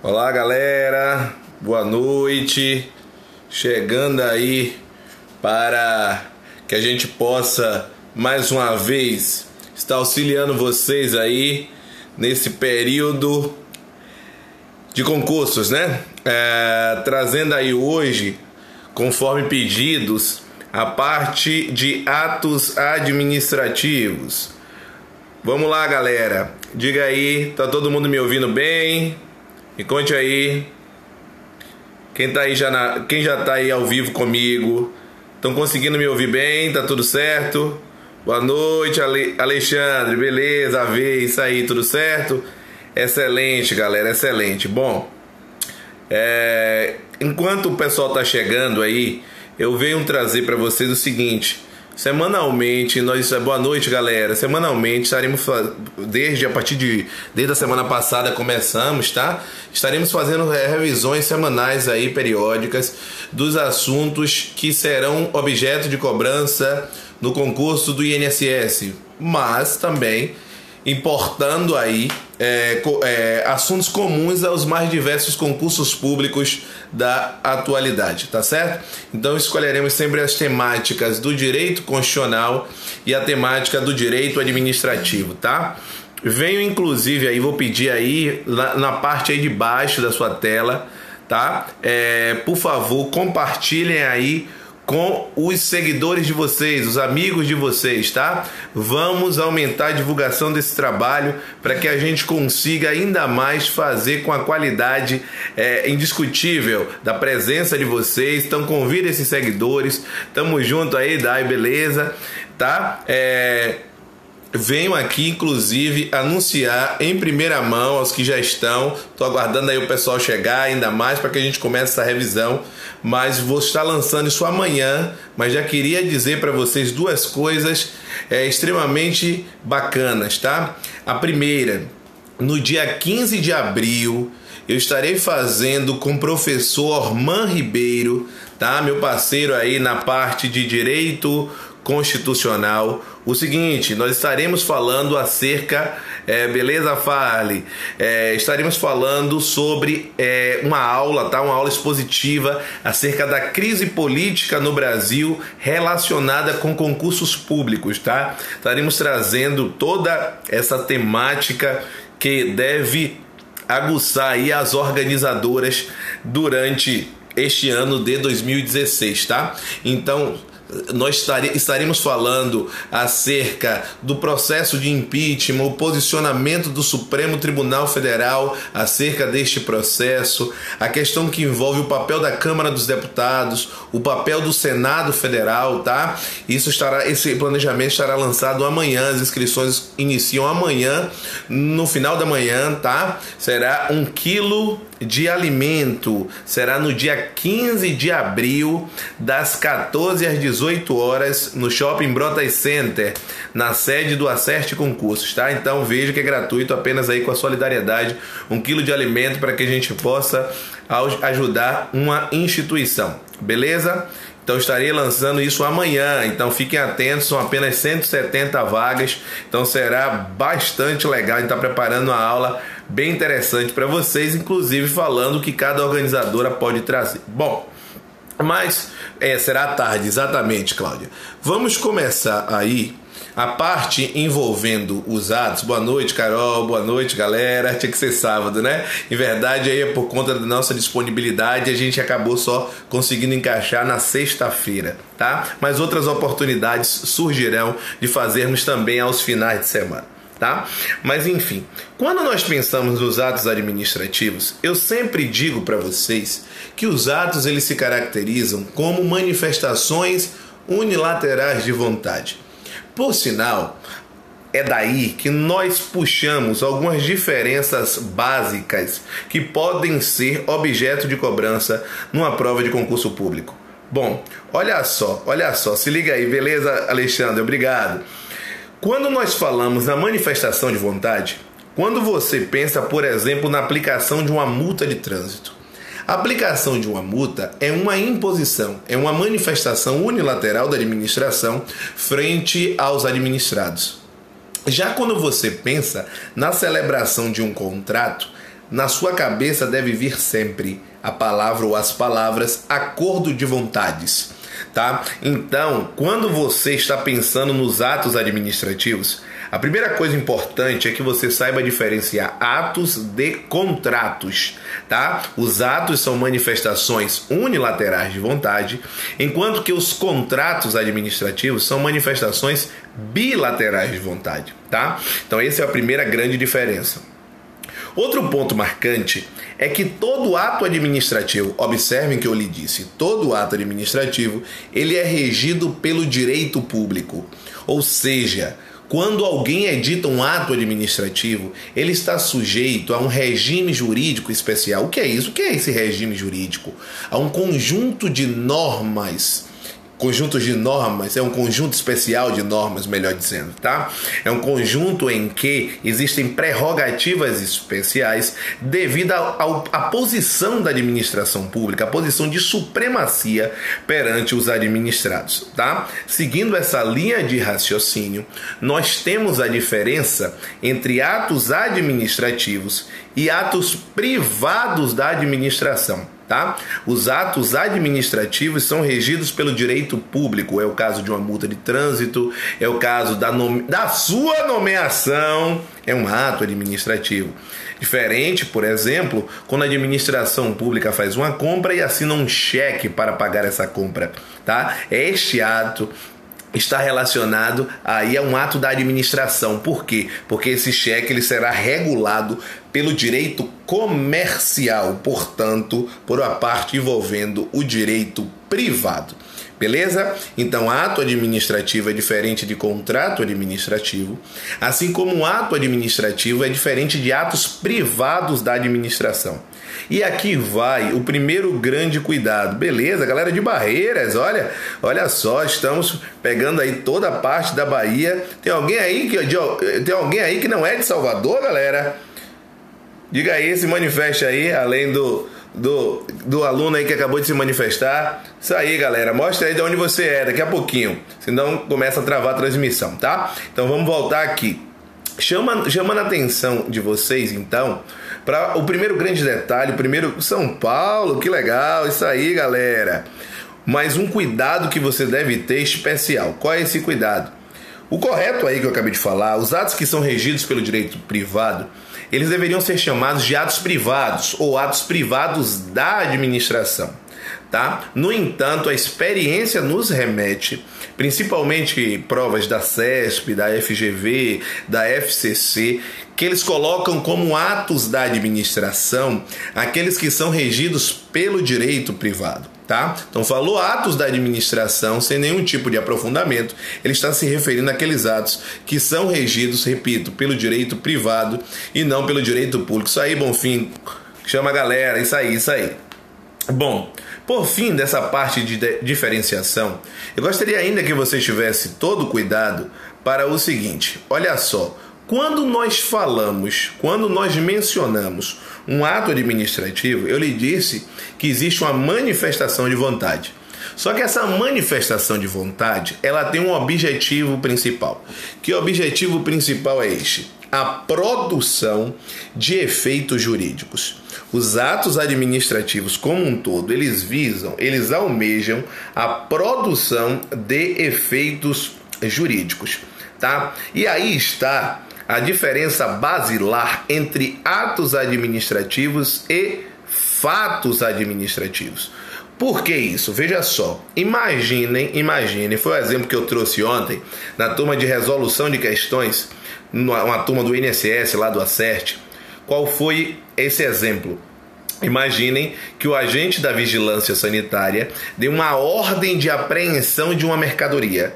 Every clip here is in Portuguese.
Olá, galera, boa noite. Chegando aí para que a gente possa mais uma vez estar auxiliando vocês aí nesse período de concursos, né? Trazendo aí hoje, conforme pedidos, a parte de atos administrativos. Vamos lá, galera. Diga aí, tá todo mundo me ouvindo bem? Me conte aí. Quem tá aí quem já tá aí ao vivo comigo? Estão conseguindo me ouvir bem? Tá tudo certo? Boa noite, Alexandre. Beleza? Isso aí, tudo certo? Excelente, galera, excelente. Bom, enquanto o pessoal tá chegando aí, eu venho trazer para vocês o seguinte. Semanalmente, boa noite, galera. Semanalmente estaremos desde a semana passada começamos, tá? Estaremos fazendo revisões semanais aí periódicas dos assuntos que serão objeto de cobrança no concurso do INSS, mas também importando aí assuntos comuns aos mais diversos concursos públicos da atualidade, tá certo? Então escolheremos sempre as temáticas do direito constitucional e a temática do direito administrativo, tá? Venho inclusive aí, vou pedir aí na parte aí de baixo da sua tela, tá? Por favor, compartilhem aí com os seguidores de vocês, os amigos de vocês, tá? Vamos aumentar a divulgação desse trabalho para que a gente consiga ainda mais fazer com a qualidade indiscutível da presença de vocês. Então convida esses seguidores, tamo junto aí, Dai, beleza? Tá? Venho aqui, inclusive, anunciar em primeira mão aos que já estão. Estou aguardando aí o pessoal chegar ainda mais para que a gente comece essa revisão. Mas vou estar lançando isso amanhã. Mas já queria dizer para vocês duas coisas extremamente bacanas, tá? A primeira, no dia 15 de abril, eu estarei fazendo com o professor Orman Ribeiro, tá? Meu parceiro aí na parte de direito constitucional. O seguinte, nós estaremos falando acerca, beleza, Farley? Estaremos falando sobre uma aula, tá? Uma aula expositiva acerca da crise política no Brasil relacionada com concursos públicos, tá? Estaremos trazendo toda essa temática que deve aguçar aí as organizadoras durante este ano de 2016, tá? Então, nós estaremos falando acerca do processo de impeachment, o posicionamento do Supremo Tribunal Federal acerca deste processo, a questão que envolve o papel da Câmara dos Deputados, o papel do Senado Federal, tá? Esse planejamento estará lançado amanhã, as inscrições iniciam amanhã, no final da manhã, tá? Será 1 quilo de alimento, será no dia 15 de abril, das 14 às 18 horas, no Shopping Brotas Center, na sede do Acerte Concursos, tá? Então veja que é gratuito, apenas aí com a solidariedade, 1 quilo de alimento para que a gente possa ajudar uma instituição, beleza? Então estarei lançando isso amanhã, então fiquem atentos, são apenas 170 vagas, então será bastante legal. A gente está preparando uma aula bem interessante para vocês, inclusive falando o que cada organizadora pode trazer. Bom, mas será à tarde, exatamente, Cláudia. Vamos começar aí a parte envolvendo os atos. Boa noite, Carol. Boa noite, galera. Tinha que ser sábado, né? Em verdade, aí é por conta da nossa disponibilidade, a gente acabou só conseguindo encaixar na sexta-feira, tá? Mas outras oportunidades surgirão de fazermos também aos finais de semana, tá? Mas enfim, quando nós pensamos nos atos administrativos, eu sempre digo para vocês que os atos eles se caracterizam como manifestações unilaterais de vontade. Por sinal, é daí que nós puxamos algumas diferenças básicas que podem ser objeto de cobrança numa prova de concurso público. Bom, olha só, se liga aí, beleza, Alexandre? Obrigado. Quando nós falamos na manifestação de vontade, quando você pensa, por exemplo, na aplicação de uma multa de trânsito, a aplicação de uma multa é uma imposição, é uma manifestação unilateral da administração frente aos administrados. Já quando você pensa na celebração de um contrato, na sua cabeça deve vir sempre a palavra ou as palavras acordo de vontades, tá? Então, quando você está pensando nos atos administrativos, a primeira coisa importante é que você saiba diferenciar atos de contratos, tá? Os atos são manifestações unilaterais de vontade, enquanto que os contratos administrativos são manifestações bilaterais de vontade, tá? Então essa é a primeira grande diferença. Outro ponto marcante é que todo ato administrativo, observem que eu lhe disse, todo ato administrativo, ele é regido pelo direito público, ou seja, quando alguém edita um ato administrativo, ele está sujeito a um regime jurídico especial. O que é isso? O que é esse regime jurídico? A um conjunto de normas. Conjuntos de normas, é um conjunto especial de normas, melhor dizendo, tá? É um conjunto em que existem prerrogativas especiais devido à posição da administração pública, a posição de supremacia perante os administrados, tá? Seguindo essa linha de raciocínio, nós temos a diferença entre atos administrativos e atos privados da administração. Tá? Os atos administrativos são regidos pelo direito público. É o caso de uma multa de trânsito, é o caso da sua nomeação, é um ato administrativo. Diferente, por exemplo, quando a administração pública faz uma compra e assina um cheque para pagar essa compra. Tá? Este ato está relacionado aí a um ato da administração. Por quê? Porque esse cheque ele será regulado pelo direito comercial, portanto, por uma parte envolvendo o direito privado. Beleza? Então, ato administrativo é diferente de contrato administrativo, assim como um ato administrativo é diferente de atos privados da administração. E aqui vai o primeiro grande cuidado. Beleza, galera de Barreiras, olha só, estamos pegando aí toda a parte da Bahia. Tem alguém aí que não é de Salvador, galera? Diga aí, se manifeste aí, além do aluno aí que acabou de se manifestar. Isso aí, galera, mostra aí de onde você é daqui a pouquinho, senão começa a travar a transmissão, tá? Então vamos voltar aqui. Chamando a atenção de vocês, então, para o primeiro grande detalhe, o primeiro São Paulo, que legal, isso aí, galera. Mas um cuidado que você deve ter especial. Qual é esse cuidado? O correto aí que eu acabei de falar, os atos que são regidos pelo direito privado, eles deveriam ser chamados de atos privados ou atos privados da administração. Tá? No entanto, a experiência nos remete, principalmente provas da CESP, da FGV, da FCC, que eles colocam como atos da administração aqueles que são regidos pelo direito privado. Tá? Então falou atos da administração sem nenhum tipo de aprofundamento, ele está se referindo àqueles atos que são regidos, repito, pelo direito privado e não pelo direito público. Isso aí, Bonfim, chama a galera, isso aí. Bom, por fim dessa parte de diferenciação, eu gostaria ainda que você tivesse todo o cuidado para o seguinte, olha só, quando nós mencionamos um ato administrativo, eu lhe disse que existe uma manifestação de vontade. Só que essa manifestação de vontade, ela tem um objetivo principal. Que objetivo principal é este? A produção de efeitos jurídicos. Os atos administrativos como um todo, eles almejam a produção de efeitos jurídicos, tá? E aí está a diferença basilar entre atos administrativos e fatos administrativos. Por que isso? Veja só, imagine, foi o exemplo que eu trouxe ontem na turma de resolução de questões, uma turma do INSS lá do Acert. Qual foi esse exemplo? Imaginem que o agente da vigilância sanitária deu uma ordem de apreensão de uma mercadoria.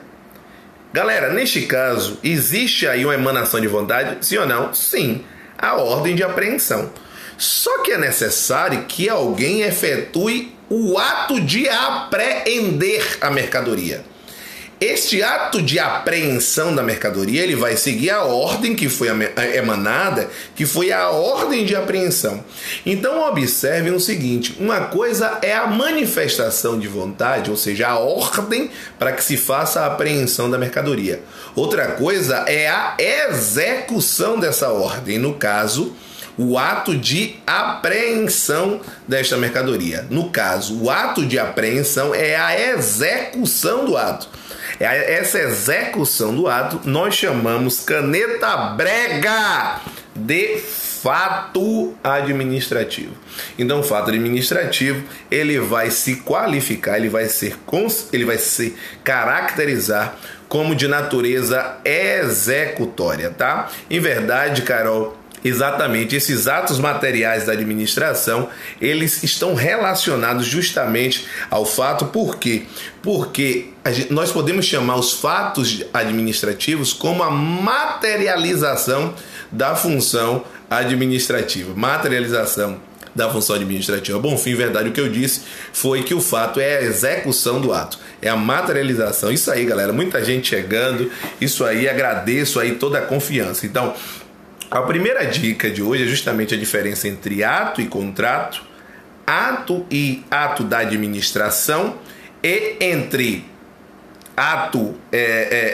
Galera, neste caso, existe aí uma emanação de vontade? Sim ou não? Sim, a ordem de apreensão. Só que é necessário que alguém efetue o ato de apreender a mercadoria. Este ato de apreensão da mercadoria, ele vai seguir a ordem que foi emanada, que foi a ordem de apreensão. Então observem o seguinte, uma coisa é a manifestação de vontade, ou seja, a ordem para que se faça a apreensão da mercadoria. Outra coisa é a execução dessa ordem, no caso, o ato de apreensão desta mercadoria. No caso, o ato de apreensão é a execução do ato. Essa execução do ato nós chamamos caneta brega de fato administrativo. Então, o fato administrativo, ele vai se qualificar, ele vai se caracterizar como de natureza executória, tá? Em verdade, Carol, exatamente, esses atos materiais da administração, eles estão relacionados justamente ao fato. Por quê? Porque nós podemos chamar os fatos administrativos como a materialização da função administrativa. Materialização da função administrativa. Bom, fim, verdade, o que eu disse foi que o fato é a execução do ato, é a materialização. Isso aí, galera, muita gente chegando, isso aí, agradeço aí toda a confiança. Então, a primeira dica de hoje é justamente a diferença entre ato e contrato, ato e ato da administração, e entre ato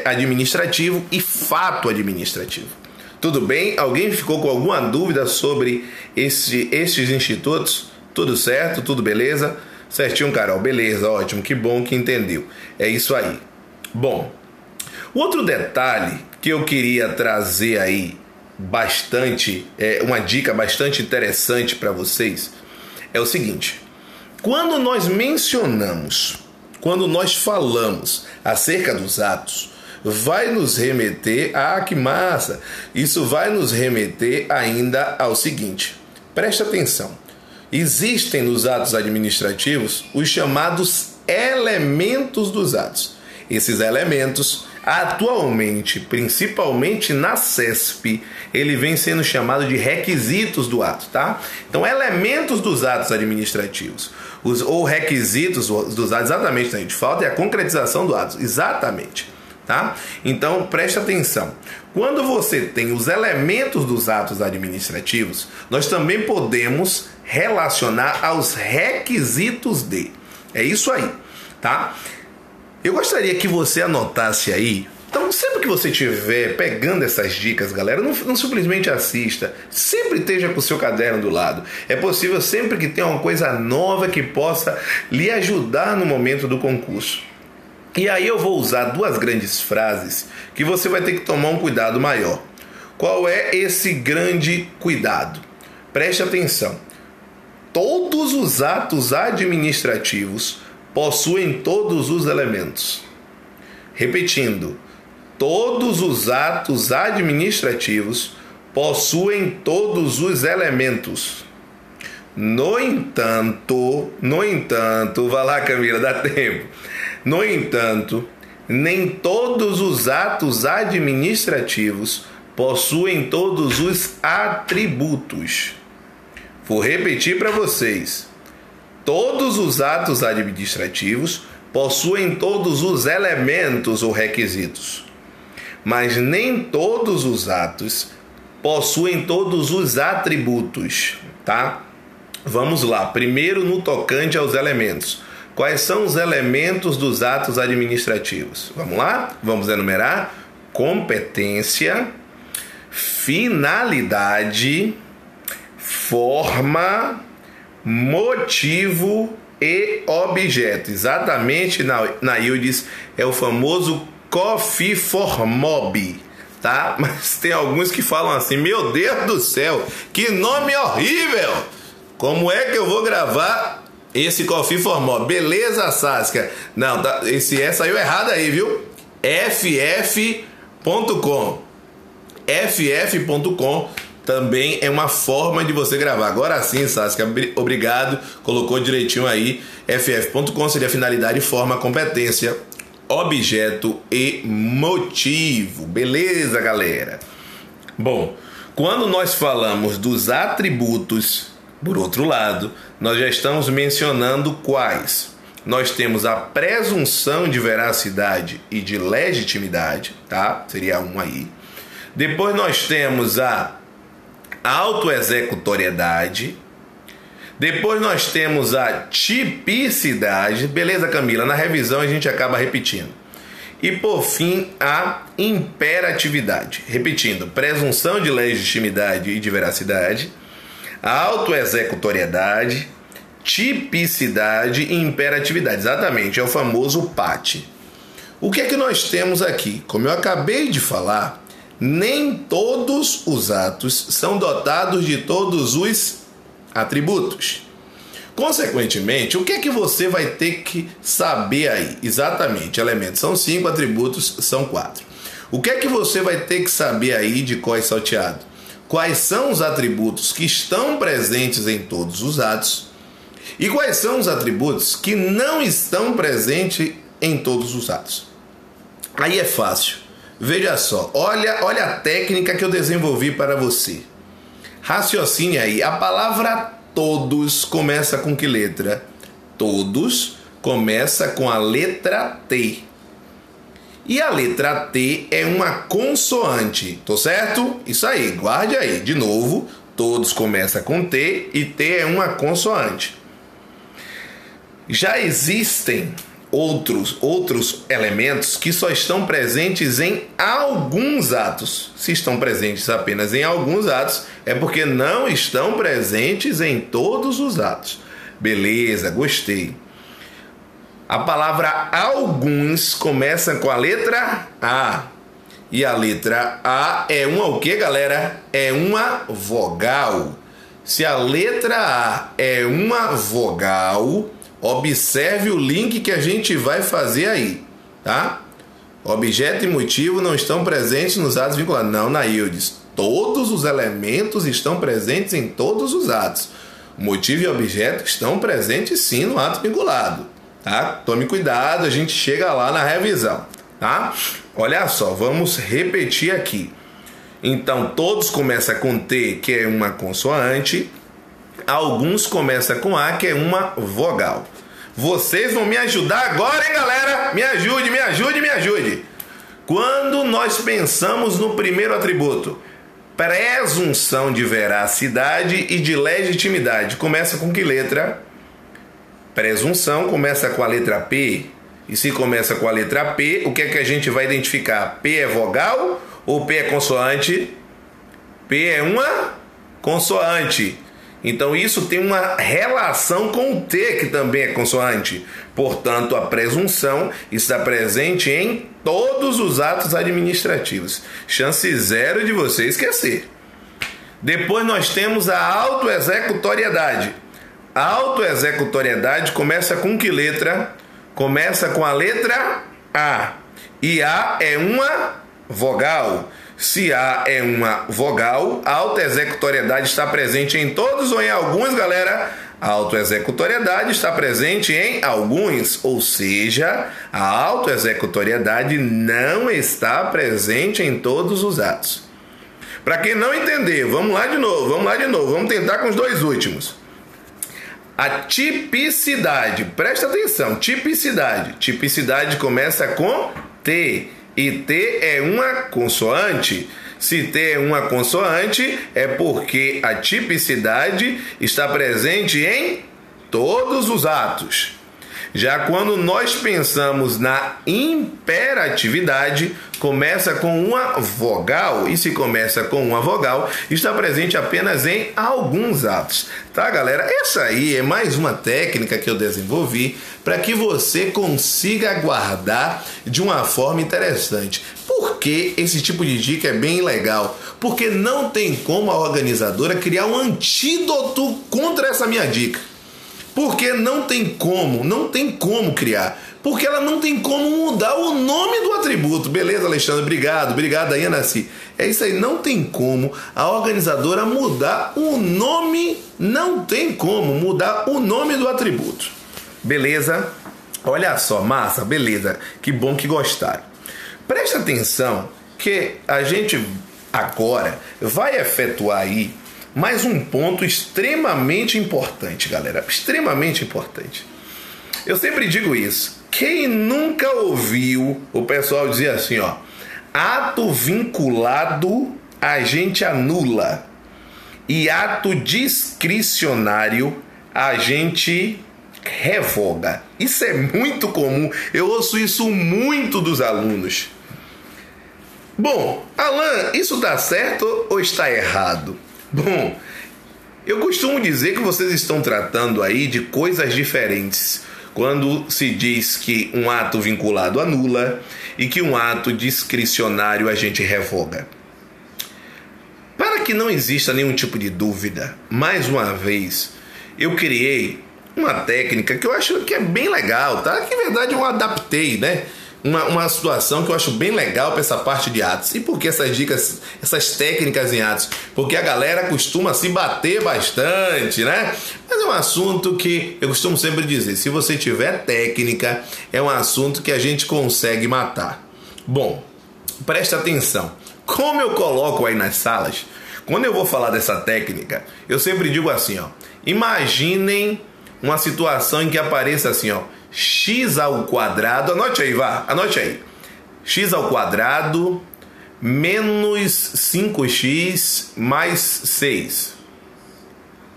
administrativo e fato administrativo. Tudo bem? Alguém ficou com alguma dúvida sobre estes institutos? Tudo certo? Tudo beleza? Certinho, Carol? Beleza, ótimo, que bom que entendeu. É isso aí. Bom, outro detalhe que eu queria trazer aí uma dica bastante interessante para vocês é o seguinte: quando nós falamos acerca dos atos, vai nos remeter que massa! Isso vai nos remeter ainda ao seguinte: preste atenção. Existem nos atos administrativos os chamados elementos dos atos. Esses elementos, atualmente, principalmente na CESP, ele vem sendo chamado de requisitos do ato, tá? Então, elementos dos atos administrativos, ou requisitos dos atos, exatamente, a gente falta é a concretização do ato, exatamente, tá? Então, preste atenção. Quando você tem os elementos dos atos administrativos, nós também podemos relacionar aos requisitos de. É isso aí, tá? Eu gostaria que você anotasse aí. Então, sempre que você estiver pegando essas dicas, galera, não simplesmente assista. Sempre esteja com o seu caderno do lado. É possível sempre que tenha uma coisa nova que possa lhe ajudar no momento do concurso. E aí eu vou usar duas grandes frases que você vai ter que tomar um cuidado maior. Qual é esse grande cuidado? Preste atenção. Todos os atos administrativos possuem todos os elementos. Repetindo, todos os atos administrativos possuem todos os elementos. No entanto, vai lá, Camila, dá tempo. No entanto, nem todos os atos administrativos possuem todos os atributos. Vou repetir para vocês. Todos os atos administrativos possuem todos os elementos ou requisitos, mas nem todos os atos possuem todos os atributos, tá? Vamos lá. Primeiro, no tocante aos elementos. Quais são os elementos dos atos administrativos? Vamos lá? Vamos enumerar: competência, finalidade, forma, motivo e objeto. Exatamente, na IUDES é o famoso COFIFORMOB, tá? Mas tem alguns que falam assim: meu Deus do céu, que nome horrível! Como é que eu vou gravar esse COFIFORMOB? Beleza, Saskia? Não, tá, saiu errado aí, viu? ff.com. ff.com também é uma forma de você gravar. Agora sim, Saskia, obrigado. Colocou direitinho aí. ff.com seria finalidade, forma, competência, objeto e motivo. Beleza, galera? Bom, quando nós falamos dos atributos, por outro lado, nós já estamos mencionando quais? Nós temos a presunção de veracidade e de legitimidade, tá? Seria um aí. Depois nós temos a autoexecutoriedade. Depois nós temos a tipicidade. Beleza, Camila? Na revisão a gente acaba repetindo. E por fim, a imperatividade. Repetindo: presunção de legitimidade e de veracidade, autoexecutoriedade, tipicidade e imperatividade. Exatamente, é o famoso PAT. O que é que nós temos aqui? Como eu acabei de falar, nem todos os atos são dotados de todos os atributos. Consequentemente, o que é que você vai ter que saber aí? Exatamente, elementos são 5, atributos são 4. O que é que você vai ter que saber aí de cós salteado? Quais são os atributos que estão presentes em todos os atos e quais são os atributos que não estão presentes em todos os atos? Aí é fácil. Veja só, olha a técnica que eu desenvolvi para você. Raciocine aí. A palavra todos começa com que letra? Todos começa com a letra T. E a letra T é uma consoante, tô certo? Isso aí, guarde aí. De novo, todos começa com T e T é uma consoante. Já existem outros elementos que só estão presentes em alguns atos. Se estão presentes apenas em alguns atos, é porque não estão presentes em todos os atos. Beleza, gostei. A palavra alguns começa com a letra A. E a letra A é uma o que, galera? É uma vogal. Se a letra A é uma vogal, observe o link que a gente vai fazer aí, tá? Objeto e motivo não estão presentes nos atos vinculados. Não, Naildes. Todos os elementos estão presentes em todos os atos. Motivo e objeto estão presentes sim no ato vinculado, tá? Tome cuidado, a gente chega lá na revisão, tá? Olha só, vamos repetir aqui. Então, todos começam com T, que é uma consoante. Alguns começam com A, que é uma vogal. Vocês vão me ajudar agora, hein, galera? Me ajude, me ajude, me ajude. Quando nós pensamos no primeiro atributo, presunção de veracidade e de legitimidade, começa com que letra? Presunção começa com a letra P. E se começa com a letra P, o que é que a gente vai identificar? P é vogal ou P é consoante? P é uma consoante. Então isso tem uma relação com o T, que também é consoante. Portanto, a presunção está presente em todos os atos administrativos. Chance zero de você esquecer. Depois nós temos a autoexecutoriedade. A autoexecutoriedade começa com que letra? Começa com a letra A. E A é uma vogal. Se A é uma vogal, a autoexecutoriedade está presente em todos ou em alguns, galera? A autoexecutoriedade está presente em alguns, ou seja, a autoexecutoriedade não está presente em todos os atos. Para quem não entender, vamos lá de novo, vamos tentar com os dois últimos. A tipicidade, presta atenção, tipicidade. Tipicidade começa com T. E T é uma consoante. Se T é uma consoante, é porque a tipicidade está presente em todos os atos. Já quando nós pensamos na imperatividade, começa com uma vogal. E se começa com uma vogal, está presente apenas em alguns atos. Tá, galera? Essa aí é mais uma técnica que eu desenvolvi para que você consiga guardar de uma forma interessante. Por que esse tipo de dica é bem legal? Porque não tem como a organizadora criar um antídoto contra essa minha dica. Porque não tem como criar. Porque ela não tem como mudar o nome do atributo. Beleza, Alexandre? Obrigado aí, Anassi. É isso aí, não tem como a organizadora mudar o nome, não tem como mudar o nome do atributo. Beleza? Olha só, massa, beleza. Que bom que gostaram. Presta atenção que a gente agora vai efetuar aí mais um ponto extremamente importante, galera. Extremamente importante. Eu sempre digo isso. Quem nunca ouviu o pessoal dizer assim, ó, ato vinculado a gente anula e ato discricionário a gente revoga. Isso é muito comum. Eu ouço isso muito dos alunos. Bom, Alan, isso está certo ou está errado? Bom, Eu costumo dizer que vocês estão tratando aí de coisas diferentes quando se diz que um ato vinculado anula e que um ato discricionário a gente revoga. Para que não exista nenhum tipo de dúvida, mais uma vez, eu criei uma técnica que eu acho que é bem legal, tá? Que, na verdade, eu adaptei, né? Uma situação que eu acho bem legal para essa parte de atos. E por que essas dicas, essas técnicas em atos? Porque a galera costuma se bater bastante, né? Mas é um assunto que eu costumo sempre dizer, se você tiver técnica, é um assunto que a gente consegue matar. Bom, presta atenção. Como eu coloco aí nas salas, quando eu vou falar dessa técnica, eu sempre digo assim, ó. Imaginem uma situação em que apareça assim, ó. X ao quadrado, anote aí, anote aí. X ao quadrado menos 5x mais 6.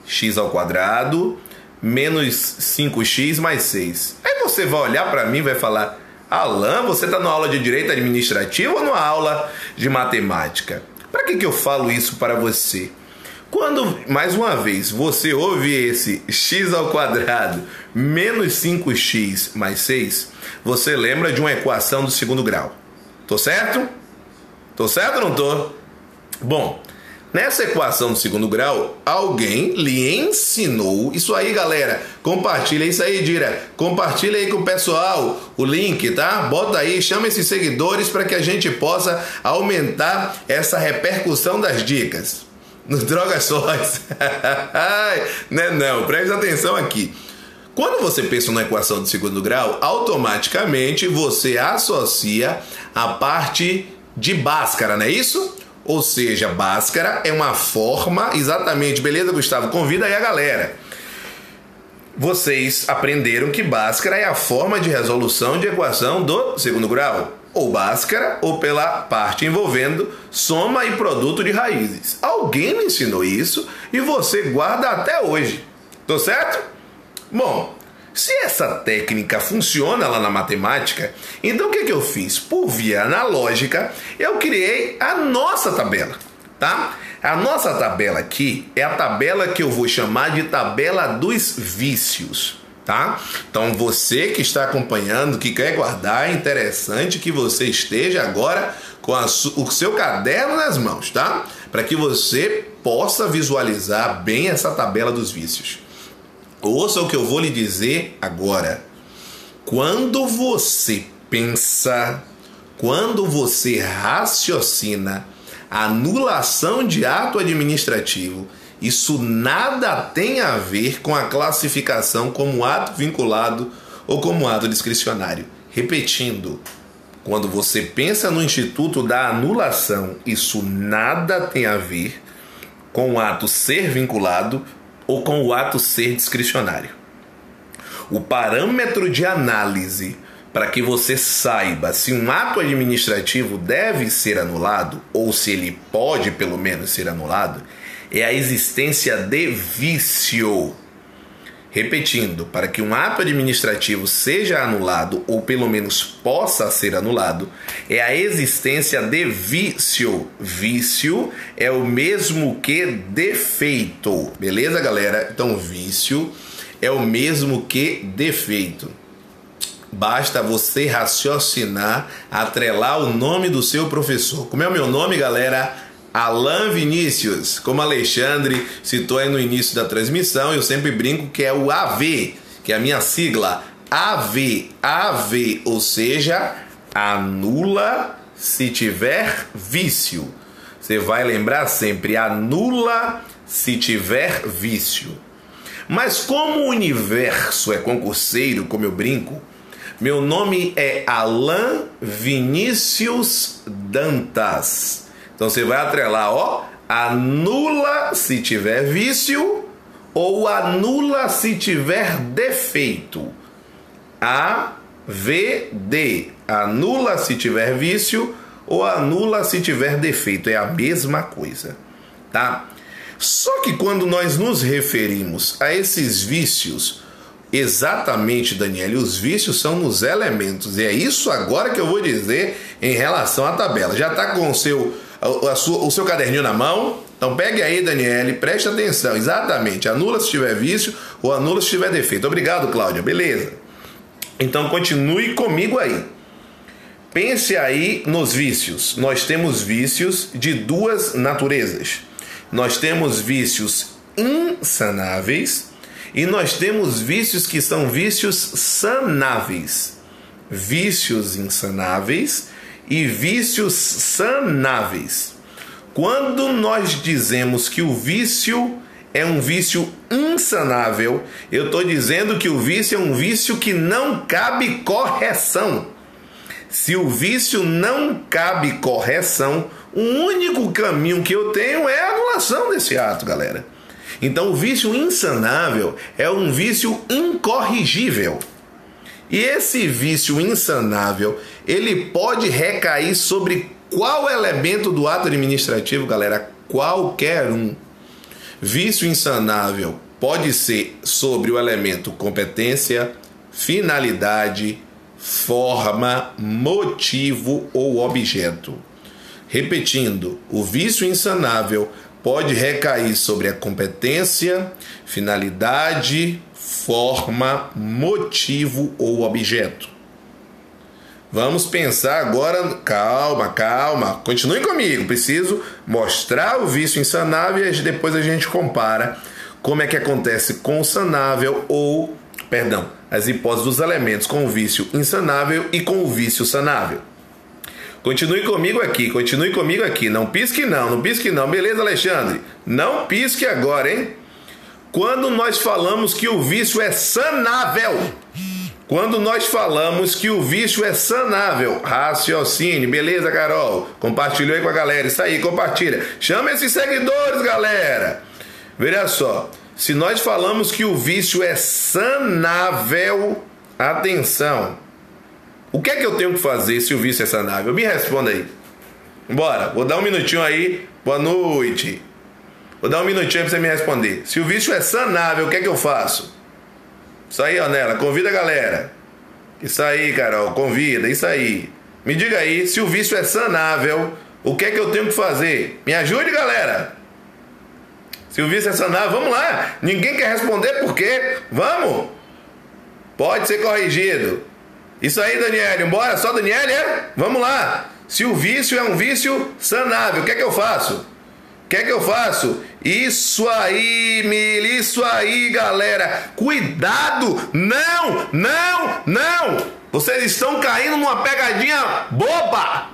X ao quadrado menos 5x mais 6. Aí você vai olhar para mim e vai falar, Alan, você está numa aula de direito administrativo ou numa aula de matemática? Para que eu falo isso para você? Quando, mais uma vez, você ouve esse x ao quadrado menos 5x mais 6, você lembra de uma equação do segundo grau. Tô certo? Tô certo ou não tô? Bom, nessa equação do segundo grau, alguém lhe ensinou... Isso aí, galera, compartilha isso aí, Dira. Compartilha aí com o pessoal o link, tá? Bota aí, chama esses seguidores para que a gente possa aumentar essa repercussão das dicas. Nos drogas sós. Não, preste atenção aqui. Quando você pensa na equação de segundo grau, automaticamente você associa a parte de Bhaskara, não é isso? Ou seja, Bhaskara é uma forma, exatamente, beleza, Gustavo? Convida aí a galera. Vocês aprenderam que Bhaskara é a forma de resolução de equação do segundo grau. Ou Bhaskara, ou pela parte envolvendo soma e produto de raízes. Alguém me ensinou isso e você guarda até hoje. Tô certo? Bom, se essa técnica funciona lá na matemática, então o que eu fiz? Por via analógica, eu criei a nossa tabela, tá? A nossa tabela aqui é a tabela que eu vou chamar de tabela dos vícios. Tá? Então você que está acompanhando, que quer guardar, é interessante que você esteja agora com o seu caderno nas mãos, tá? Para que você possa visualizar bem essa tabela dos vícios. Ouça o que eu vou lhe dizer agora. Quando você pensa, quando você raciocina, anulação de ato administrativo, isso nada tem a ver com a classificação como ato vinculado ou como ato discricionário. Repetindo, quando você pensa no Instituto da Anulação, isso nada tem a ver com o ato ser vinculado ou com o ato ser discricionário. O parâmetro de análise para que você saiba se um ato administrativo deve ser anulado ou se ele pode pelo menos ser anulado é a existência de vício. Repetindo, para que um ato administrativo seja anulado ou pelo menos possa ser anulado, é a existência de vício. Vício é o mesmo que defeito. Beleza, galera? Então, vício é o mesmo que defeito. Basta você raciocinar, atrelar o nome do seu professor. Como é o meu nome, galera? Alan Vinícius, como Alexandre citou aí no início da transmissão, eu sempre brinco que é o AV, que é a minha sigla, AV, ou seja, anula se tiver vício. Você vai lembrar sempre, anula se tiver vício. Mas como o universo é concurseiro, como eu brinco, meu nome é Alan Vinícius Dantas. Então você vai atrelar, ó, anula se tiver vício ou anula se tiver defeito. AVD, anula se tiver vício ou anula se tiver defeito. É a mesma coisa, tá? Só que quando nós nos referimos a esses vícios, exatamente, Daniel, os vícios são nos elementos. E é isso agora que eu vou dizer em relação à tabela. Já está com o seu caderninho na mão? Então pegue aí, Daniele, preste atenção. Exatamente, anula se tiver vício ou anula se tiver defeito. Obrigado, Cláudia, beleza. Então continue comigo aí. Pense aí nos vícios. Nós temos vícios de duas naturezas. Nós temos vícios insanáveis e nós temos vícios que são vícios sanáveis. Vícios insanáveis e vícios sanáveis. Quando nós dizemos que o vício é um vício insanável, eu estou dizendo que o vício é um vício que não cabe correção. Se o vício não cabe correção, o único caminho que eu tenho é a anulação desse ato, galera. Então o vício insanável é um vício incorrigível. E esse vício insanável, ele pode recair sobre qual elemento do ato administrativo, galera? Qualquer um. Vício insanável pode ser sobre o elemento competência, finalidade, forma, motivo ou objeto. Repetindo, o vício insanável pode recair sobre a competência, finalidade, forma, motivo ou objeto. Vamos pensar agora, calma, continue comigo, preciso mostrar o vício insanável e depois a gente compara como é que acontece com o sanável as hipóteses dos elementos com o vício insanável e com o vício sanável. Continue comigo aqui, não pisque não, beleza, Alexandre? Não pisque agora, hein? Quando nós falamos que o vício é sanável, raciocínio, beleza, Carol? Compartilhou aí com a galera, isso aí, compartilha. Chama esses seguidores, galera. Veja só, se nós falamos que o vício é sanável, atenção, o que é que eu tenho que fazer se o vício é sanável? Me responda aí. Bora, vou dar um minutinho aí, boa noite. Vou dar um minutinho pra você me responder. Se o vício é sanável, o que é que eu faço? Isso aí, Anela, convida a galera. Isso aí, Carol, convida, isso aí. Me diga aí, se o vício é sanável, o que é que eu tenho que fazer? Me ajude, galera. Se o vício é sanável, vamos lá. Ninguém quer responder por quê? Vamos. Pode ser corrigido. Isso aí, Daniele, bora, só Daniele, é? Vamos lá. Se o vício é um vício sanável, o que é que eu faço? Isso aí, isso aí, galera. Cuidado! Não! Vocês estão caindo numa pegadinha boba.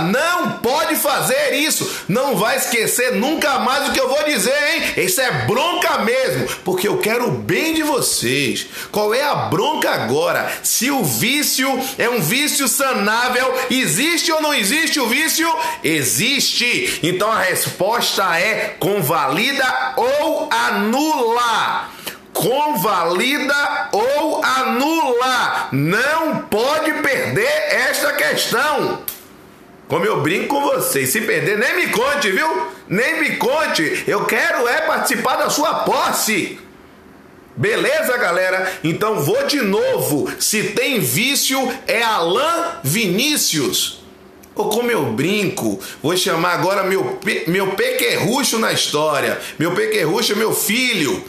Não pode fazer isso. Não vai esquecer nunca mais o que eu vou dizer, hein? Isso é bronca mesmo, porque eu quero o bem de vocês. Qual é a bronca agora? Se o vício é um vício sanável, existe ou não existe o vício? Existe. Então a resposta é convalida ou anula. Convalida ou anula. Não pode perder esta questão. Como eu brinco com vocês, se perder, nem me conte, viu? Nem me conte. Eu quero participar da sua posse. Beleza, galera? Então vou de novo. Se tem vício, é Alan Vinícius. Ou como eu brinco, vou chamar agora meu pequerrucho na história. Meu pequerrucho é meu filho,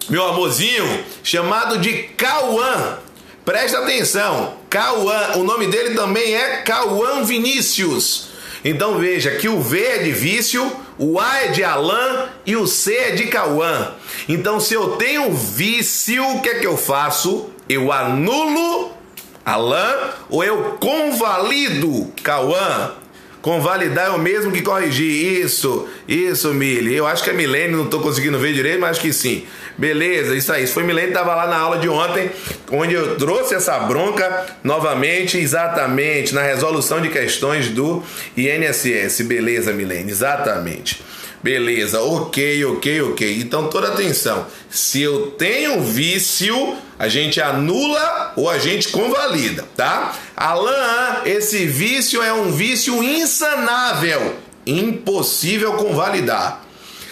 meu amorzinho, chamado de Cauã. Presta atenção, Cauã, o nome dele também é Cauã Vinícius. Então veja que o V é de vício, o A é de Alan e o C é de Cauã. Então se eu tenho vício, o que é que eu faço? Eu anulo Alan ou eu convalido Cauã? Convalidar é o mesmo que corrigir. Isso, Mili. Eu acho que é Milene, não estou conseguindo ver direito, mas acho que sim. Beleza, isso aí. Se foi Milene, estava lá na aula de ontem, onde eu trouxe essa bronca novamente, exatamente, na resolução de questões do INSS. Beleza, Milene, exatamente. Beleza, ok. Então, toda atenção. Se eu tenho vício, a gente anula ou a gente convalida, tá? Alan, esse vício é um vício insanável, impossível convalidar.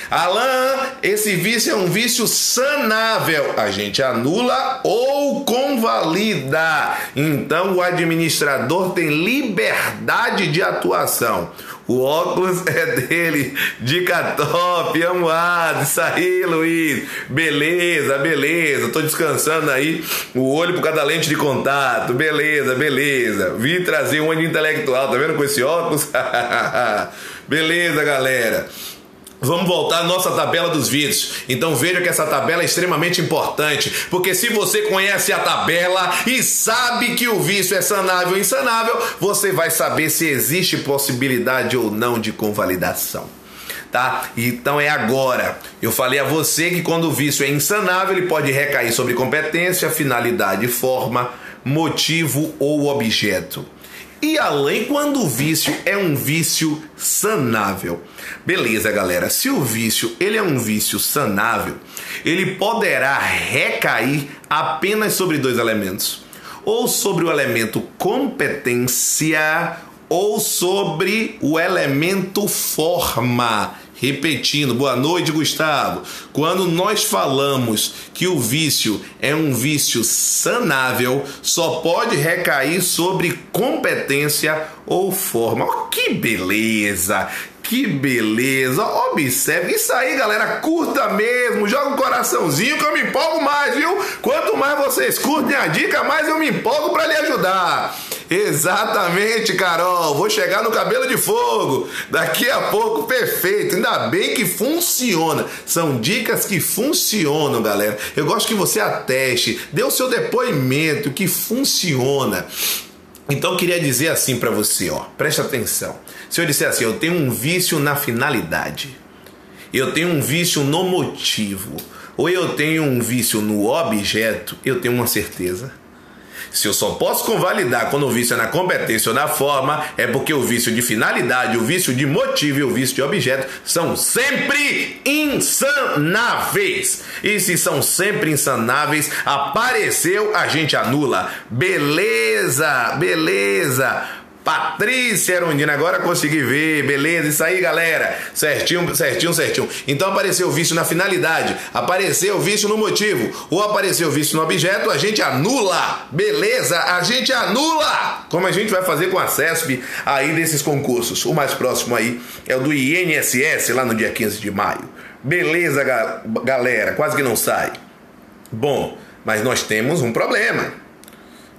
Alan, esse vício é um vício sanável, a gente anula ou convalida. Então, o administrador tem liberdade de atuação. O óculos é dele. Dica top, amado. Isso aí, Luiz. Beleza, beleza. Tô descansando aí o olho por causa da lente de contato. Beleza, beleza. Vim trazer um de intelectual, tá vendo com esse óculos? Beleza, galera. Vamos voltar à nossa tabela dos vícios. Então veja que essa tabela é extremamente importante, porque se você conhece a tabela e sabe que o vício é sanável ou insanável, você vai saber se existe possibilidade ou não de convalidação. Tá? Então é agora. Eu falei a você que quando o vício é insanável, ele pode recair sobre competência, finalidade, forma, motivo ou objeto. E além quando o vício é um vício sanável. Beleza, galera. Se o vício ele é um vício sanável, ele poderá recair apenas sobre dois elementos. Ou sobre o elemento competência ou sobre o elemento forma. Repetindo, boa noite, Gustavo. Quando nós falamos que o vício é um vício sanável, só pode recair sobre competência ou forma. Oh, que beleza! Que beleza! Observe isso aí, galera. Curta mesmo, joga um coraçãozinho que eu me empolgo mais, viu? Quanto mais vocês curtem a dica, mais eu me empolgo para lhe ajudar. Exatamente, Carol. Vou chegar no cabelo de fogo daqui a pouco. Perfeito. Ainda bem que funciona. São dicas que funcionam, galera. Eu gosto que você ateste, dê o seu depoimento que funciona. Então, eu queria dizer assim para você, ó, presta atenção. Se eu disser assim, eu tenho um vício na finalidade, eu tenho um vício no motivo, ou eu tenho um vício no objeto, eu tenho uma certeza. Se eu só posso convalidar quando o vício é na competência ou na forma, é porque o vício de finalidade, o vício de motivo e o vício de objeto são sempre insanáveis. E se são sempre insanáveis, apareceu, a gente anula. Beleza, beleza. Patrícia Erundina, agora consegui ver, beleza, isso aí, galera, certinho, certinho, certinho. Então apareceu o vício na finalidade, apareceu o vício no motivo, ou apareceu o vício no objeto, a gente anula, beleza, a gente anula, como a gente vai fazer com a CESP aí desses concursos. O mais próximo aí é o do INSS, lá no dia 15 de maio. Beleza, galera, quase que não sai. Bom, mas nós temos um problema.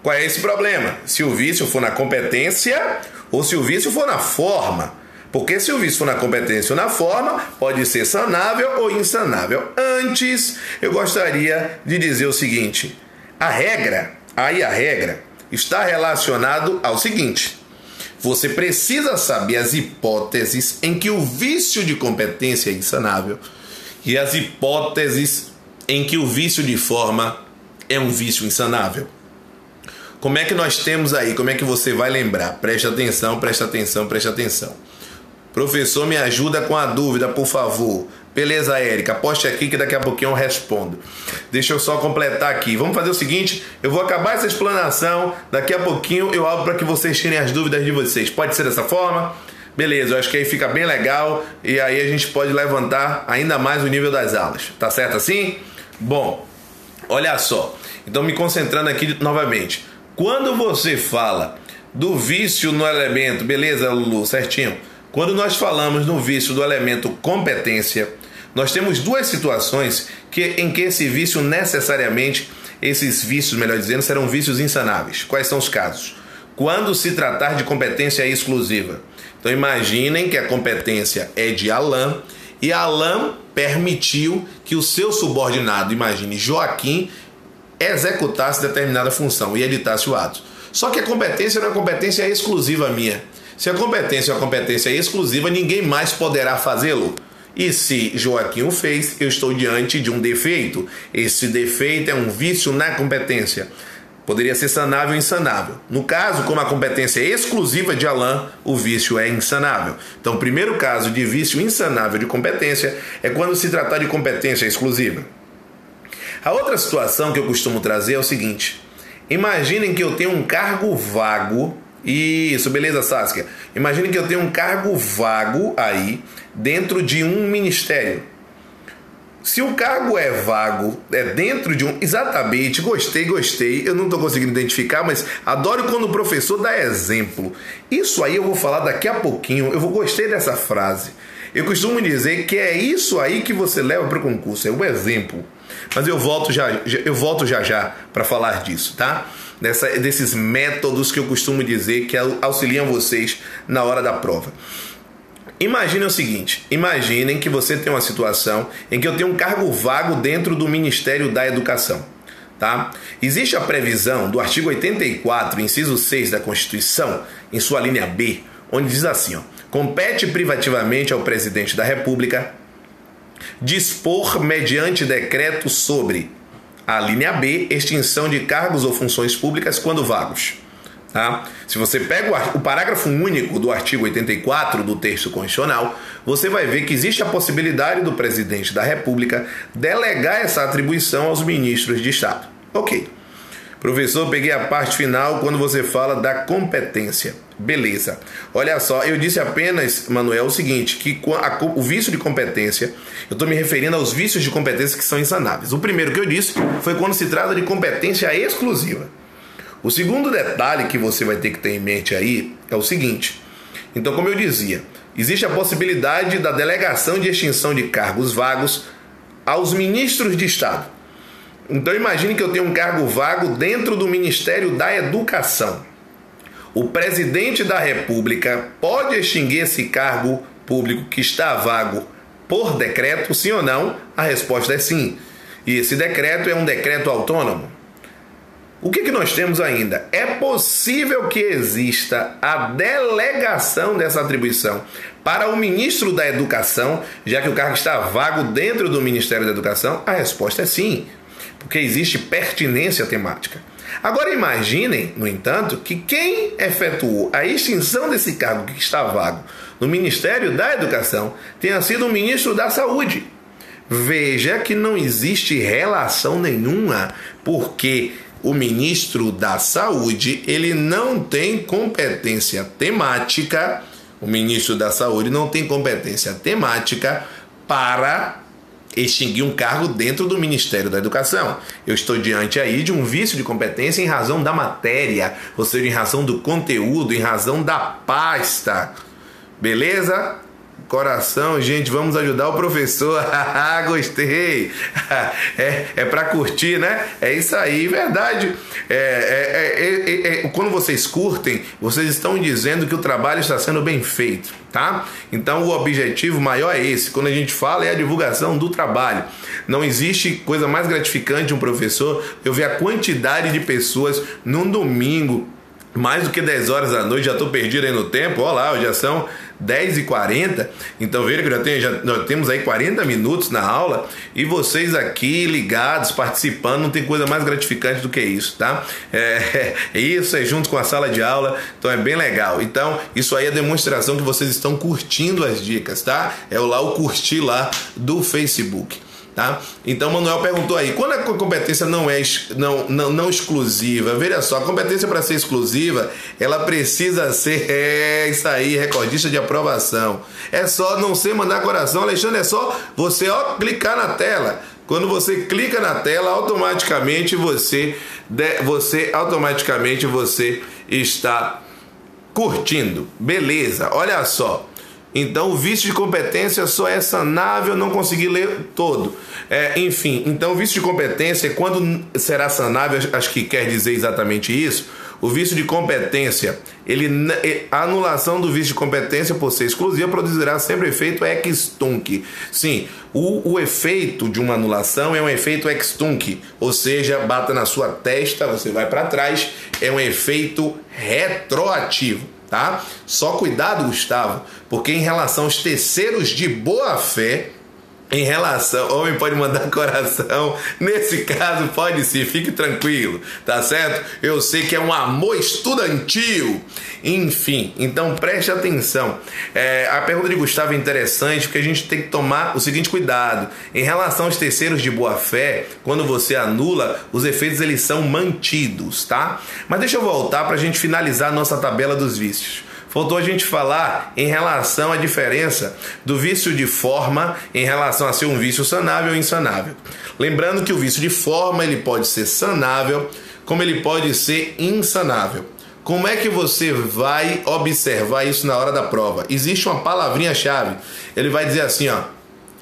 Qual é esse problema? Se o vício for na competência ou se o vício for na forma. Porque se o vício for na competência ou na forma, pode ser sanável ou insanável. Antes, eu gostaria de dizer o seguinte. A regra está relacionado ao seguinte. Você precisa saber as hipóteses em que o vício de competência é insanável e as hipóteses em que o vício de forma é um vício insanável. Como é que nós temos aí? Como é que você vai lembrar? Preste atenção, preste atenção, preste atenção. Professor, me ajuda com a dúvida, por favor. Beleza, Érica, poste aqui que daqui a pouquinho eu respondo. Deixa eu só completar aqui. Vamos fazer o seguinte, eu vou acabar essa explanação, daqui a pouquinho eu abro para que vocês tirem as dúvidas de vocês. Pode ser dessa forma? Beleza, eu acho que aí fica bem legal e aí a gente pode levantar ainda mais o nível das aulas. Tá certo assim? Bom, olha só. Então me concentrando aqui novamente. Quando você fala do vício no elemento, beleza, Lulu, certinho? Quando nós falamos no vício do elemento competência, nós temos duas situações em que esse vício necessariamente, esses vícios, melhor dizendo, serão vícios insanáveis. Quais são os casos? Quando se tratar de competência exclusiva. Então imaginem que a competência é de Alain e Alain permitiu que o seu subordinado, imagine Joaquim, executasse determinada função e editasse o ato. Só que a competência não é uma competência exclusiva minha. Se a competência é uma competência exclusiva, ninguém mais poderá fazê-lo. E se Joaquim o fez, eu estou diante de um defeito. Esse defeito é um vício na competência. Poderia ser sanável ou insanável. No caso, como a competência é exclusiva de Alain, o vício é insanável. Então, o primeiro caso de vício insanável de competência é quando se tratar de competência exclusiva. A outra situação que eu costumo trazer é o seguinte. Imaginem que eu tenho um cargo vago. Isso, beleza, Saskia? Imaginem que eu tenho um cargo vago aí dentro de um ministério. Se o cargo é vago, é dentro de um... Exatamente, gostei. Eu não estou conseguindo identificar, mas adoro quando o professor dá exemplo. Isso aí eu vou falar daqui a pouquinho. Gostei dessa frase. Eu costumo dizer que é isso aí que você leva para o concurso, é o exemplo. Mas eu volto já para falar disso, tá? Desses métodos que eu costumo dizer que auxiliam vocês na hora da prova. Imagine o seguinte, imaginem que você tem uma situação em que eu tenho um cargo vago dentro do Ministério da Educação, tá? Existe a previsão do artigo 84, inciso 6 da Constituição, em sua linha B, onde diz assim, ó, compete privativamente ao Presidente da República dispor mediante decreto sobre a linha B, extinção de cargos ou funções públicas quando vagos. Tá? Se você pega o parágrafo único do artigo 84 do texto constitucional, você vai ver que existe a possibilidade do presidente da República delegar essa atribuição aos ministros de Estado. Ok. Professor, peguei a parte final quando você fala da competência. Beleza. Olha só, eu disse apenas, Manuel, o seguinte, que o vício de competência, eu estou me referindo aos vícios de competência que são insanáveis. O primeiro que eu disse foi quando se trata de competência exclusiva. O segundo detalhe que você vai ter que ter em mente aí é o seguinte. Então, como eu dizia, existe a possibilidade da delegação de extinção de cargos vagos aos ministros de Estado. Então, imagine que eu tenho um cargo vago dentro do Ministério da Educação. O presidente da República pode extinguir esse cargo público que está vago por decreto, sim ou não? A resposta é sim. E esse decreto é um decreto autônomo. O que nós temos ainda? É possível que exista a delegação dessa atribuição para o ministro da Educação, já que o cargo está vago dentro do Ministério da Educação? A resposta é sim, porque existe pertinência temática. Agora imaginem, no entanto, que quem efetuou a extinção desse cargo que está vago no Ministério da Educação tenha sido o ministro da Saúde. Veja que não existe relação nenhuma, porque o ministro da Saúde, ele não tem competência temática, o ministro da Saúde não tem competência temática para extinguir um cargo dentro do Ministério da Educação. Eu estou diante aí de um vício de competência em razão da matéria, ou seja, em razão do conteúdo, em razão da pasta. Beleza? Coração, gente, vamos ajudar o professor. Gostei. É para curtir, né? É isso aí, verdade. Quando vocês curtem, vocês estão dizendo que o trabalho está sendo bem feito, tá? Então o objetivo maior é esse. Quando a gente fala, é a divulgação do trabalho. Não existe coisa mais gratificante de um professor eu ver a quantidade de pessoas num domingo, mais do que 10 horas da noite, já estou perdido aí no tempo, olha lá, já são 10h40, então veja que nós temos aí 40 minutos na aula e vocês aqui ligados, participando, não tem coisa mais gratificante do que isso, tá? Isso é junto com a sala de aula, então é bem legal. Então isso aí é demonstração que vocês estão curtindo as dicas, tá? É o curtir lá do Facebook. Tá? Então o Manuel perguntou aí, quando a competência não é não exclusiva, veja só, a competência para ser exclusiva, ela precisa ser, isso aí, recordista de aprovação. É só não ser mandar coração, Alexandre, é só você clicar na tela. Quando você clica na tela, automaticamente você está curtindo. Beleza, olha só. Então o vício de competência só é sanável, não consegui ler todo. Enfim, então o vício de competência, quando será sanável, acho que quer dizer exatamente isso. O vício de competência, a anulação do vício de competência por ser exclusiva produzirá sempre efeito ex tunc. Sim, o efeito de uma anulação é um efeito ex tunc, ou seja, bata na sua testa, você vai para trás, é um efeito retroativo. Tá? Só cuidado, Gustavo, porque em relação aos terceiros de boa fé, homem pode mandar coração, nesse caso pode sim, fique tranquilo, tá certo? Eu sei que é um amor estudantil, enfim, então preste atenção. A pergunta de Gustavo é interessante porque a gente tem que tomar o seguinte cuidado, em relação aos terceiros de boa fé, quando você anula, os efeitos eles são mantidos, tá? Mas deixa eu voltar para a gente finalizar a nossa tabela dos vícios. Faltou a gente falar em relação à diferença do vício de forma em relação a ser um vício sanável ou insanável. Lembrando que o vício de forma ele pode ser sanável, como ele pode ser insanável. Como é que você vai observar isso na hora da prova? Existe uma palavrinha-chave. Ele vai dizer assim, ó,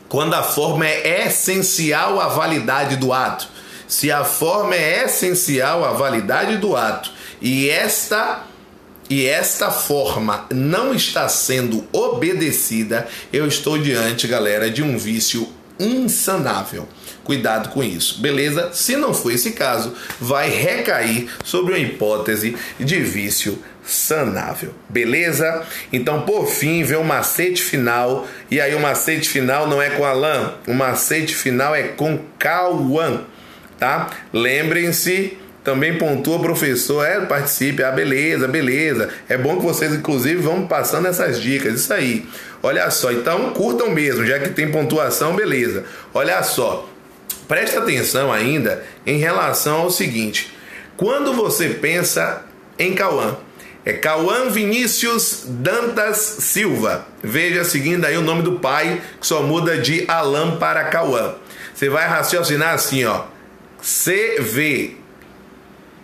quando a forma é essencial à validade do ato. Se a forma é essencial à validade do ato e esta forma não está sendo obedecida, eu estou diante, galera, de um vício insanável. Cuidado com isso, beleza? Se não for esse caso, vai recair sobre uma hipótese de vício sanável, beleza? Então, por fim, vem o macete final. E aí o macete final não é com Alan, o macete final é com Cauã, tá? Lembrem-se, também pontua o professor, participe, beleza. É bom que vocês, inclusive, vão passando essas dicas, isso aí. Olha só, então curtam mesmo, já que tem pontuação, beleza. Olha só, presta atenção ainda em relação ao seguinte. Quando você pensa em Cauã, é Cauã Vinícius Dantas Silva. Veja, seguindo aí o nome do pai, que só muda de Alan para Cauã. Você vai raciocinar assim, ó. CV.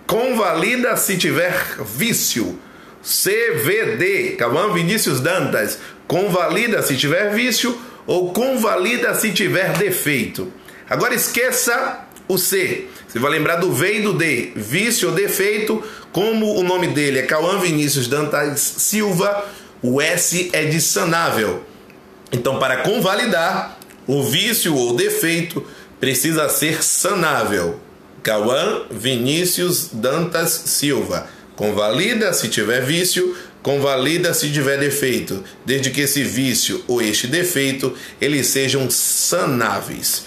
Convalida se tiver vício. CVD, Cauã Vinícius Dantas. Convalida se tiver vício ou convalida se tiver defeito. Agora esqueça o C. Você vai lembrar do V e do D. Vício ou defeito. Como o nome dele é Cauã Vinícius Dantas Silva, o S é de sanável. Então, para convalidar, o vício ou defeito precisa ser sanável. Cauã Vinícius Dantas Silva. Convalida se tiver vício, convalida se tiver defeito, desde que esse vício ou este defeito eles sejam sanáveis.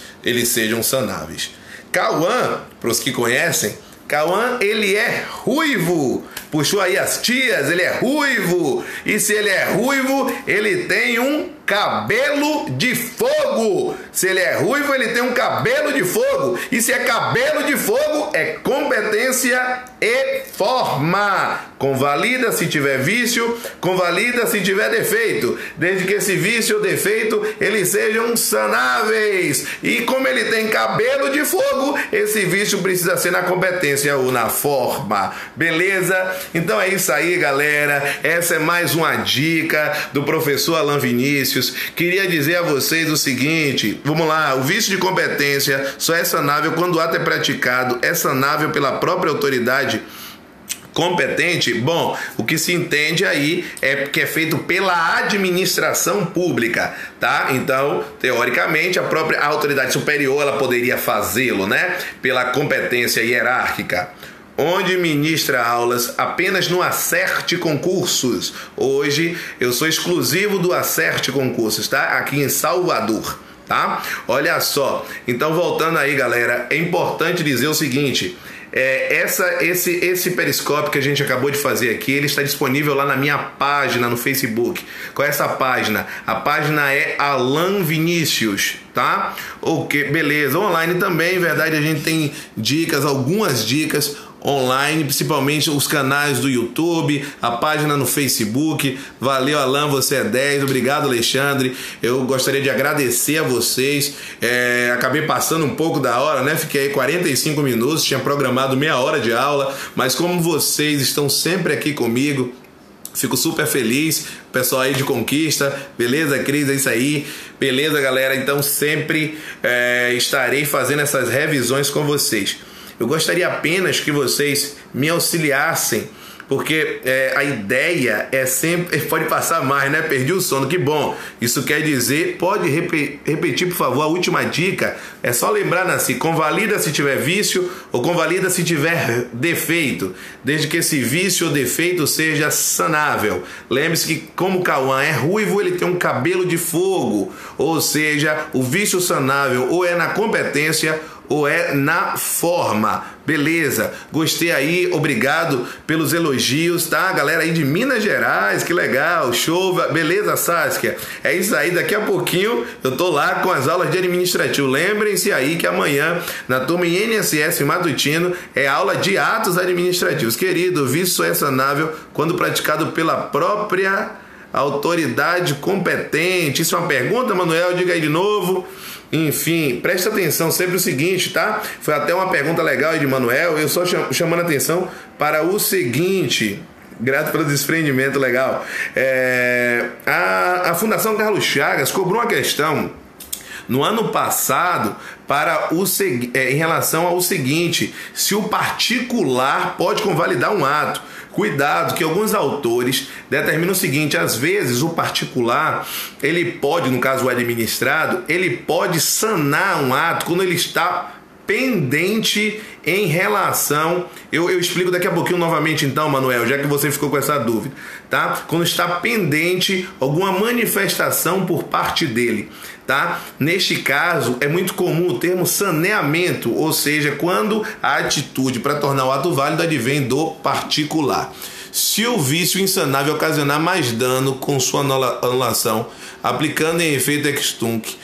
Cauã, para os que conhecem, Cauã, ele é ruivo. Puxou aí as tias, ele é ruivo. E se ele é ruivo, ele tem um cabelo de fogo. Se ele é ruivo, ele tem um cabelo de fogo. E se é cabelo de fogo, é competência e forma. Convalida se tiver vício, convalida se tiver defeito. Desde que esse vício ou defeito, eles sejam sanáveis. E como ele tem cabelo de fogo, esse vício precisa ser na competência ou na forma. Beleza? Então é isso aí, galera. Essa é mais uma dica do professor Alan Vinícius. Queria dizer a vocês o seguinte, vamos lá, o vício de competência só é sanável quando o ato é praticado, é sanável pela própria autoridade competente. Bom, o que se entende aí é que é feito pela administração pública, tá? Então, teoricamente, a própria autoridade superior ela poderia fazê-lo, né? Pela competência hierárquica. Onde ministra aulas apenas no Acerte Concursos. Hoje eu sou exclusivo do Acerte Concursos, tá? Aqui em Salvador, tá? Olha só. Então, voltando aí, galera, é importante dizer o seguinte. Esse periscópio que a gente acabou de fazer aqui, ele está disponível lá na minha página no Facebook. Qual é essa página? A página é Alan Vinícius, tá? Ok, beleza. Online também, verdade, a gente tem dicas, algumas dicas online, principalmente os canais do YouTube, a página no Facebook. Valeu, Alan, você é 10. Obrigado, Alexandre. Eu gostaria de agradecer a vocês. Acabei passando um pouco da hora, né? Fiquei aí 45 minutos, tinha programado meia hora de aula, mas como vocês estão sempre aqui comigo, fico super feliz. Pessoal aí de Conquista, beleza, Cris? É isso aí. Beleza, galera? Então sempre estarei fazendo essas revisões com vocês. Eu gostaria apenas que vocês me auxiliassem, porque a ideia é sempre... Pode passar mais, né? Perdi o sono, que bom. Isso quer dizer... Pode repetir, por favor, a última dica. É só lembrar assim, convalida se tiver vício ou convalida se tiver defeito, desde que esse vício ou defeito seja sanável. Lembre-se que como Cauã é ruivo, ele tem um cabelo de fogo, ou seja, o vício sanável ou é na competência ou é na forma? Beleza, gostei aí, obrigado pelos elogios, tá? Galera aí de Minas Gerais, que legal, show, beleza, Saskia? É isso aí, daqui a pouquinho eu tô lá com as aulas de administrativo. Lembrem-se aí que amanhã, na turma INSS matutino, é aula de atos administrativos. Querido, vício é sanável quando praticado pela própria autoridade competente. Isso é uma pergunta, Manuel? Diga aí de novo. Enfim, preste atenção sempre o seguinte, tá? Foi até uma pergunta legal aí de Manuel, eu só chamando a atenção para o seguinte. Grato pelo desprendimento, legal. A Fundação Carlos Chagas cobrou uma questão no ano passado em relação ao seguinte: se o particular pode convalidar um ato. Cuidado, que alguns autores determinam o seguinte: às vezes o particular, ele pode, no caso o administrado, ele pode sanar um ato quando ele está pendente em relação... Eu explico daqui a pouquinho novamente então, Manuel, já que você ficou com essa dúvida, tá? Quando está pendente alguma manifestação por parte dele, tá? Neste caso, é muito comum o termo saneamento, ou seja, quando a atitude para tornar o ato válido advém do particular. Se o vício insanável ocasionar mais dano com sua anulação, aplicando em efeito ex tunc,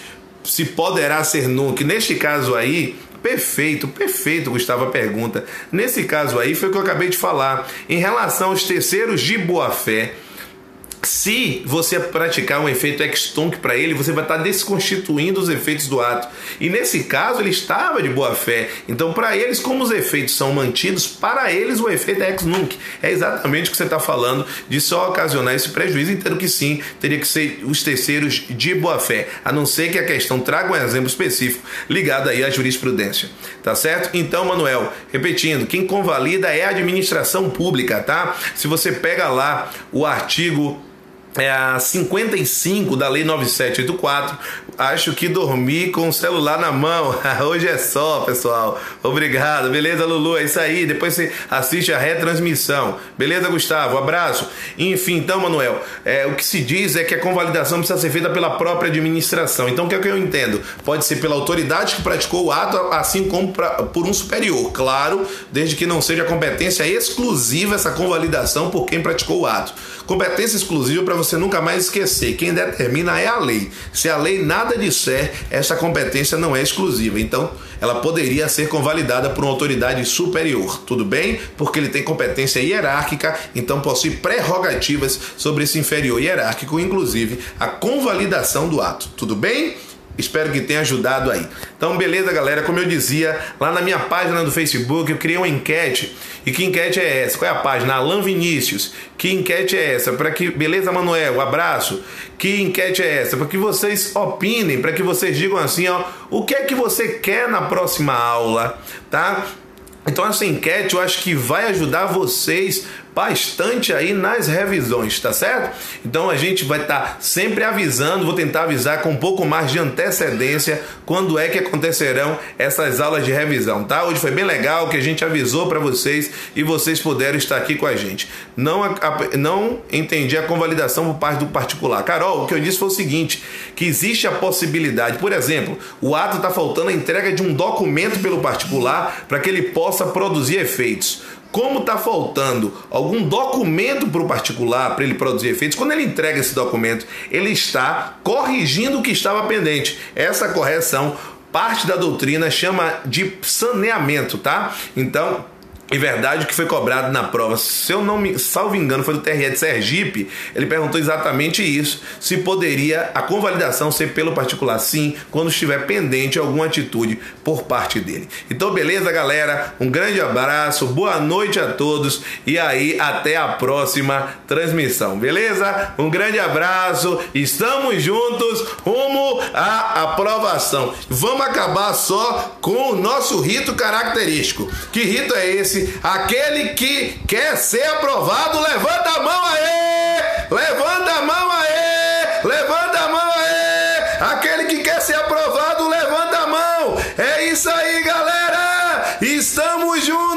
se poderá ser nunc. Neste caso aí, perfeito, Gustavo, a pergunta. Nesse caso aí foi o que eu acabei de falar. Em relação aos terceiros de boa-fé, se você praticar um efeito ex tunc para ele, você vai estar desconstituindo os efeitos do ato. E nesse caso, ele estava de boa fé. Então, para eles, como os efeitos são mantidos, para eles o efeito é ex nunc. É exatamente o que você está falando, de só ocasionar esse prejuízo. Entendo que sim, teria que ser os terceiros de boa fé. A não ser que a questão traga um exemplo específico ligado aí à jurisprudência. Tá certo? Então, Manuel, repetindo, quem convalida é a administração pública, tá? Se você pega lá o artigo... a 55 da Lei 9784, acho que dormi com o celular na mão. Hoje é só, pessoal. Obrigado. Beleza, Lulu? É isso aí. Depois você assiste a retransmissão. Beleza, Gustavo? Abraço. Enfim, então, Manuel, o que se diz é que a convalidação precisa ser feita pela própria administração. Então, o que é que eu entendo? Pode ser pela autoridade que praticou o ato, assim como por um superior. Claro, desde que não seja competência exclusiva essa convalidação por quem praticou o ato. Competência exclusiva para você nunca mais esquecer. Quem determina é a lei. Se a lei nada disser, essa competência não é exclusiva. Então, ela poderia ser convalidada por uma autoridade superior. Tudo bem? Porque ele tem competência hierárquica, então possui prerrogativas sobre esse inferior hierárquico, inclusive a convalidação do ato. Tudo bem? Espero que tenha ajudado aí. Então, beleza, galera? Como eu dizia, lá na minha página do Facebook, eu criei uma enquete. E que enquete é essa? Qual é a página? Alan Vinícius. Que enquete é essa? Para que... Beleza, Manuel? Abraço. Que enquete é essa? Para que vocês opinem, para que vocês digam assim, ó, o que é que você quer na próxima aula, tá? Então, essa enquete eu acho que vai ajudar vocês bastante aí nas revisões, tá certo? Então a gente vai estar sempre avisando, vou tentar avisar com um pouco mais de antecedência quando é que acontecerão essas aulas de revisão, tá? Hoje foi bem legal que a gente avisou para vocês e vocês puderam estar aqui com a gente. Não entendi a convalidação por parte do particular. Carol, o que eu disse foi o seguinte, que existe a possibilidade, por exemplo, o ato está faltando a entrega de um documento pelo particular para que ele possa produzir efeitos. Como está faltando algum documento para o particular, para ele produzir efeitos, quando ele entrega esse documento, ele está corrigindo o que estava pendente. Essa correção, parte da doutrina chama de saneamento, tá? Então, é verdade o que foi cobrado na prova, se eu não me salvo engano, foi do TRE de Sergipe, ele perguntou exatamente isso, se poderia a convalidação ser pelo particular, sim, quando estiver pendente alguma atitude por parte dele. Então, beleza, galera? Um grande abraço, boa noite a todos e aí até a próxima transmissão, beleza? Um grande abraço, estamos juntos rumo à aprovação. Vamos acabar só com o nosso rito característico. Que rito é esse? Aquele que quer ser aprovado, levanta a mão aí! Levanta a mão aí! Levanta a mão aí! Aquele que quer ser aprovado, levanta a mão! É isso aí, galera! Estamos juntos!